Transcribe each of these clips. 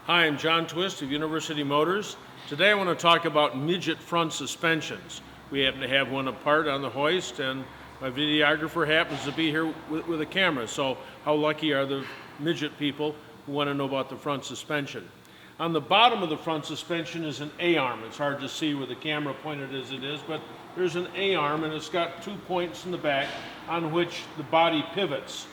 Hi, I'm John Twist of University Motors. Today I want to talk about Midget front suspensions. We happen to have one apart on the hoist, and my videographer happens to be here with a camera. So how lucky are the Midget people who want to know about the front suspension? On the bottom of the front suspension is an A-arm. It's hard to see with the camera pointed as it is, but there's an A-arm, and it's got 2 points in the back on which the body pivots.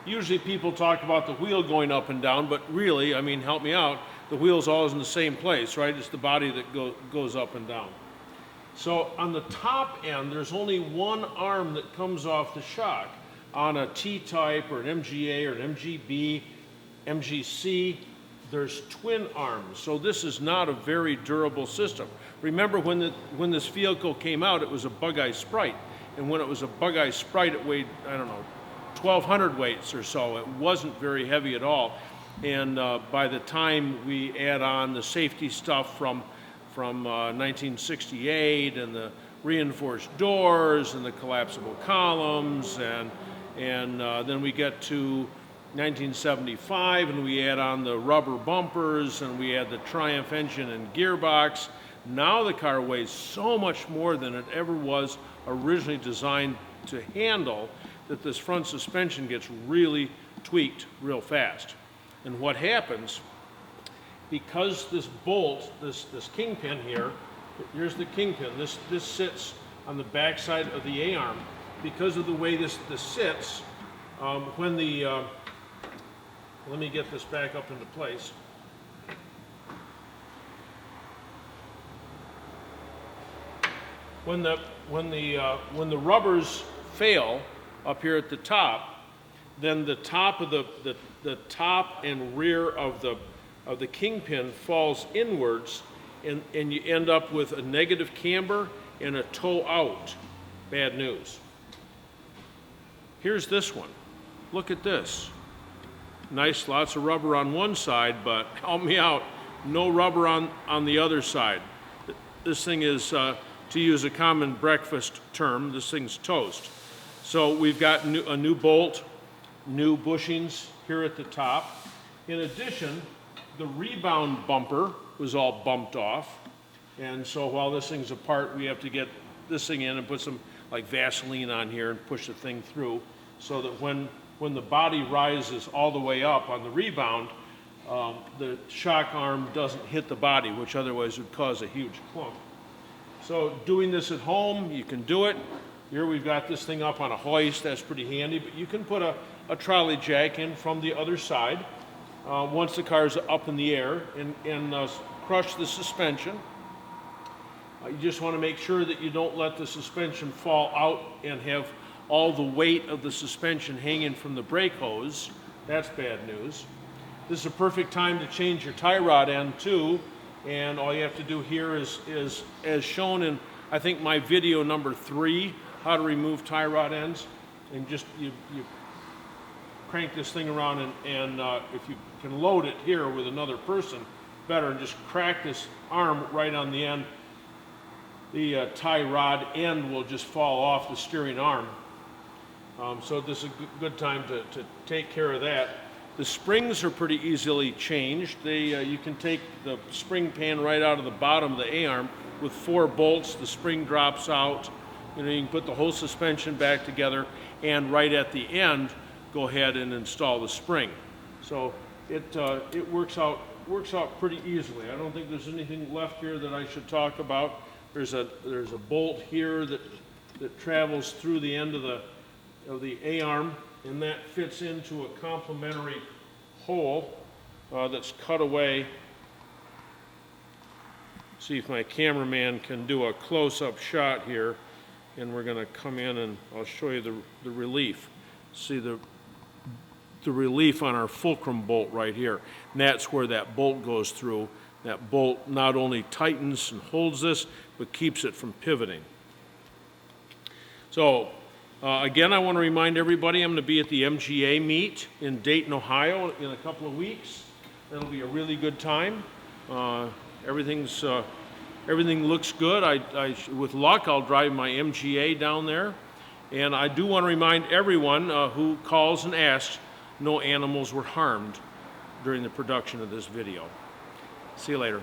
Usually people talk about the wheel going up and down, but really, I mean, help me out, the wheel's always in the same place, right? It's the body that goes up and down. So on the top end, there's only one arm that comes off the shock. On a T-type or an MGA or an MGB, MGC, there's twin arms. So this is not a very durable system. Remember when this vehicle came out, it was a Bug-Eye Sprite. And when it was a Bug-Eye Sprite, it weighed, I don't know, 1,200 weights or so. It wasn't very heavy at all. And by the time we add on the safety stuff from 1968 and the reinforced doors and the collapsible columns and then we get to 1975 and we add on the rubber bumpers and we add the Triumph engine and gearbox. Now the car weighs so much more than it ever was originally designed to handle, that this front suspension gets really tweaked real fast. And what happens, because this bolt, this kingpin here, here's the kingpin, this sits on the back side of the A-arm. Because of the way this sits, when the, let me get this back up into place. When the rubbers fail up here at the top, then the top of the top and rear of the kingpin falls inwards, and you end up with a negative camber and a toe out. Bad news. Here's this one. Look at this. Nice, lots of rubber on one side, but help me out, no rubber on the other side. This thing is, to use a common breakfast term, this thing's toast. So we've got a new bolt, new bushings here at the top. In addition, the rebound bumper was all bumped off. And so while this thing's apart, we have to get this thing in and put some like Vaseline on here and push the thing through so that when the body rises all the way up on the rebound, the shock arm doesn't hit the body, which otherwise would cause a huge clunk. So doing this at home, you can do it. Here we've got this thing up on a hoist, that's pretty handy, but you can put a trolley jack in from the other side once the car's up in the air and crush the suspension. You just want to make sure that you don't let the suspension fall out and have all the weight of the suspension hanging from the brake hose. That's bad news. This is a perfect time to change your tie rod end too, and all you have to do here is as shown in, I think, my video number 3, how to remove tie rod ends, and just you crank this thing around and if you can load it here with another person, better, and just crack this arm right on the end. The tie rod end will just fall off the steering arm. So this is a good time to take care of that. The springs are pretty easily changed. You can take the spring pan right out of the bottom of the A-arm with 4 bolts. The spring drops out. You can put the whole suspension back together, and right at the end, go ahead and install the spring. So it works out pretty easily. I don't think there's anything left here that I should talk about. There's a bolt here that travels through the end of the A-arm, and that fits into a complementary hole that's cut away. See if my cameraman can do a close-up shot here, and we're going to come in and I'll show you the relief. See the relief on our fulcrum bolt right here, and that's where that bolt goes through. That bolt not only tightens and holds this, but keeps it from pivoting. So again, I want to remind everybody I'm going to be at the MGA meet in Dayton, Ohio in a couple of weeks. That'll be a really good time. Everything looks good. With luck, I'll drive my MGA down there. And I do want to remind everyone who calls and asks, no animals were harmed during the production of this video. See you later.